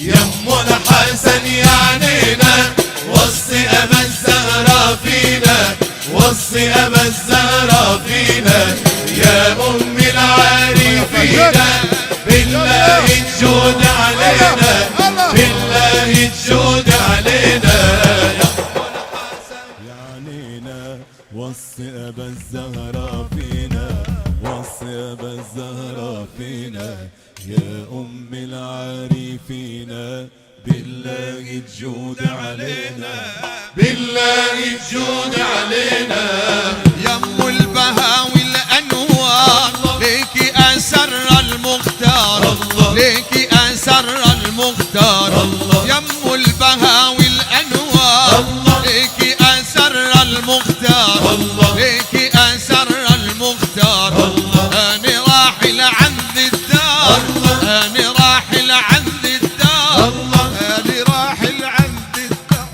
يم الحسن يعنينا، وصي أبا الزهراء فينا، وصي أبا الزهراء فينا، يا أم العارفين بالله الجود علينا، بالله الجود علينا. يعنينا وصي أبا الزهراء فينا، وصي أبا الزهراء فينا، يا أم العارفين بالله الجود علينا، بالله الجود علينا. يم البهاوي الأنوار ليك أسر المختار، ليك أسر المختار. يم البهاوي الأنوار ليك أسر المختار، ليك أسر المختار. أنا راحل عن ذي الدار، أنا راحل عن ذي الدار، أنا راحل عن ذي الدار.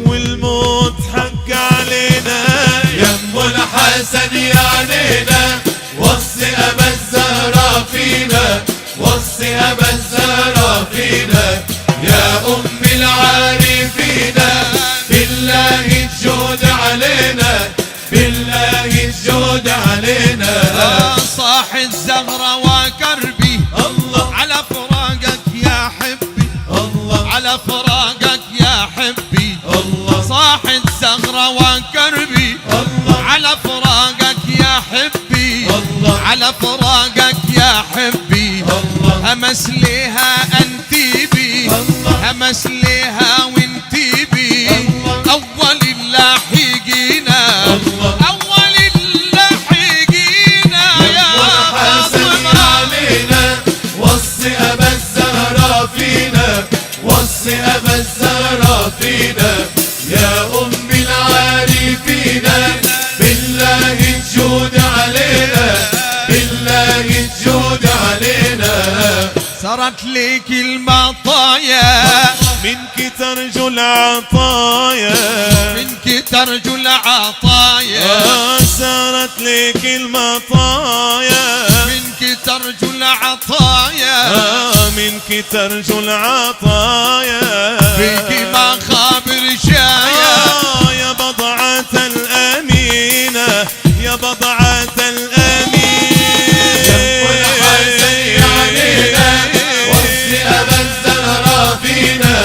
والموت حق علينا، يم الحسن يعنينا، وصي أبا الزهراء فينا، وصي أبا الزهراء فينا، يا أم العارفين بالله الجود علينا، بالله الجود علينا. صاح الزهرة وكربي الله على فراقك يا حبي، الله على فراقك يا حبي. الله صاح الزهرة وكربي الله على فراقك يا حبي، الله على فراقك يا حبي. الله همس ليها انتيبي، الله همس ليها وانتيبي. اول اللاحقينا، اول اللاحقينا يا الحسن علينا، وصي أبا الزهراء فينا، وصي أبا الزهراء فينا، يا أم العارفين بالله الجود علينا، بالله الجود علينا. صارت ليك المطايا، منك ترجو العطايا، منك ترجو العطايا، سارت لك المطايا، منك ترجو العطايا. منك ترجو العطايا، فيك ما خابر شايا، يا بضعة الأمينة، يا بضعة الأمينة. والحسن يعنينا، وصي أبا الزهراء فينا،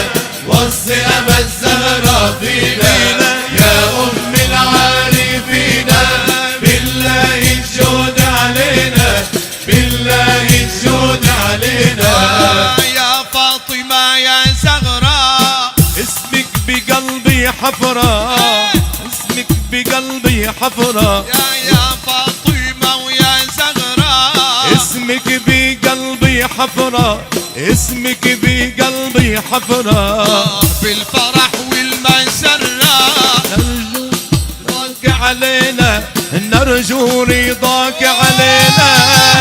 وصي أبا الزهراء فينا، يا أم العارفين بالله الجود علينا، بالله الجود علينا. يا فاطمة يا زغراء، اسمك بقلبي حفرة، اسمك بقلبي حفرة، يا فاطمة ويا زغراء. اسمك بقلبي حفرة، اسمك بقلبي حفرة. بالفرح والمسرة نرجو رضاك علينا، نرجو رضاك علينا.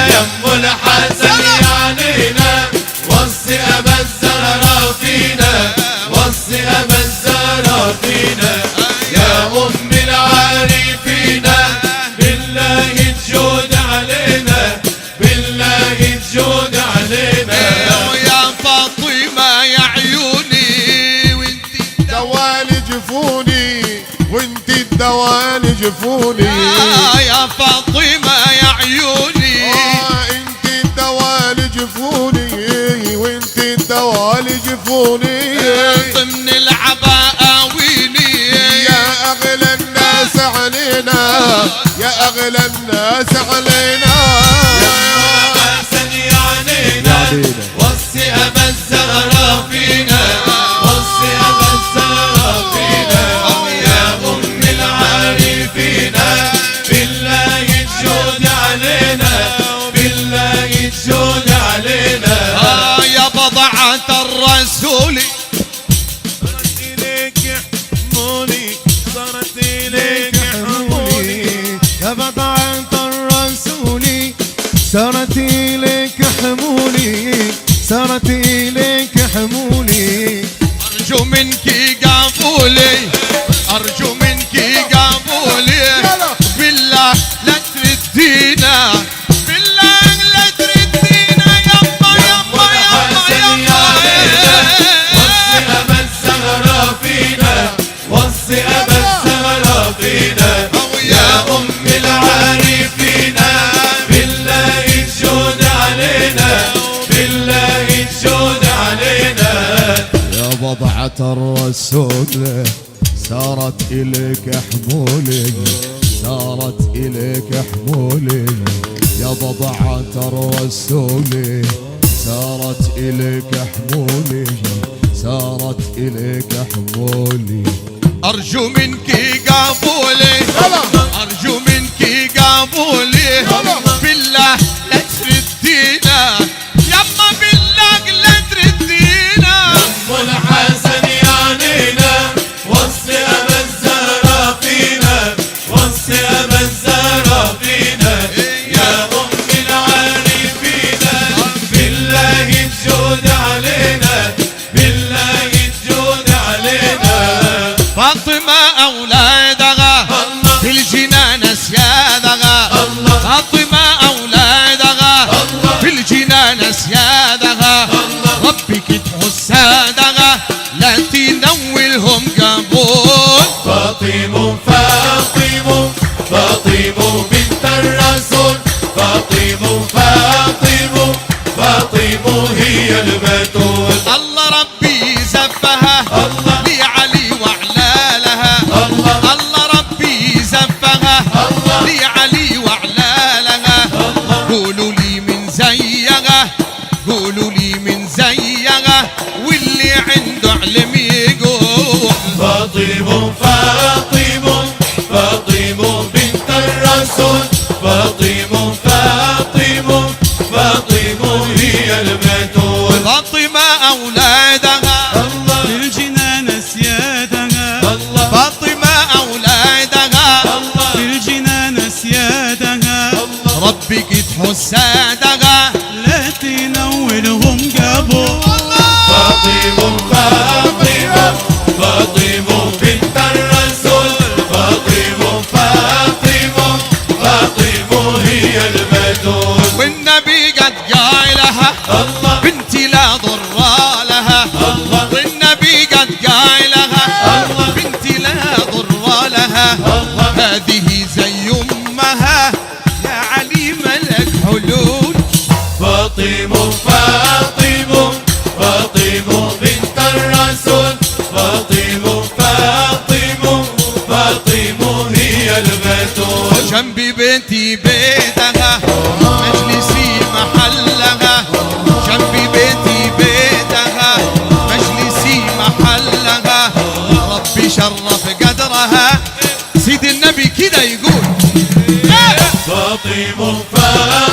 يم الحسن يعنينا، وصي أبا الزهراء فينا، وصي أبا الزهراء فينا، يا أم العارفين بالله الجود علينا، بالله الجود علينا. يا فاطمة يا عيوني وانتي دوال جفوني، وانت الدوال جفوني. يا فاطمة يا عيوني، انت الدوال جفوني، وانت الدوال جفوني. ضمن العباءة ويني. يا اغلى الناس علينا، يا اغلى الناس علينا. الحسن يعنينا، وصي أبا الزهراء فينا، وصي أبا الزهراء فينا، يا أم العارفين بالله الجود علينا، بالله الجود علينا. يا بضعة الرسول، صارت إليك حمولي، صارت إليك حمولي، يا بضعة الرسول، سارت إليك حمولي، سارت إليك حمولي. أرجو منك قبولي، أرجو منك قبولي. بالله لا تردينا، بالله لا بضعة الرسول سارت إليك حمولي سارت إليك حمولي يا بضعة الرسول سارت إليك حمولي سارت إليك حمولي أرجو منك قبولي أرجو منك قبولي بالله لا تردينا يما بالله لا تردينا أم الحسن يعنينا وصي أبا الزهراء فينا وصي أبا الزهراء فينا يا أم العارفين بالله الجود علينا بالله الجود علينا فاطمة أولادها في الجنان أسيادها فاطمة أولادها في الجنان أسيادها ربك تحسادها لا تنولهم قبول فاطمة فاطمة فاطمة بنت الرسول فاطمة فاطمة فاطمة هي البتول الله ربي زفها الله لعلي وعلالها الله الله ربي زفها الله لعلي وعلالها قولوا لي من زيها قولوا لي من زيها واللي عنده علم يقول فاطمة فاطمة فاطمة بنت الرسول فاطمة فاطمة فاطمة هي البتول فاطمة أولادها الله في الجنان أسيادها الله فاطمة أولادها الله في الجنان أسيادها ربك تحسادها لا تنولهم قبول فاطمة فاطمة فاطمة بنت الرسول فاطمة فاطمة فاطمة هي البتول والنبي قد قايلها الله بنتي لا ضر لها الله والنبي قد قايلها الله بنتي لا ضر لها الله هذه زي امها يا علي ملك حلول فاطمة فاطمة فاطمة بنت الرسول فاطمة فاطمة فاطمة هي البتول جنبي بيتي بيتها مجلسي محلها جنبي بيتي بيتها مجلسي محلها ربي شرف قدرها سيد النبي كده يقول فاطمة فاطمة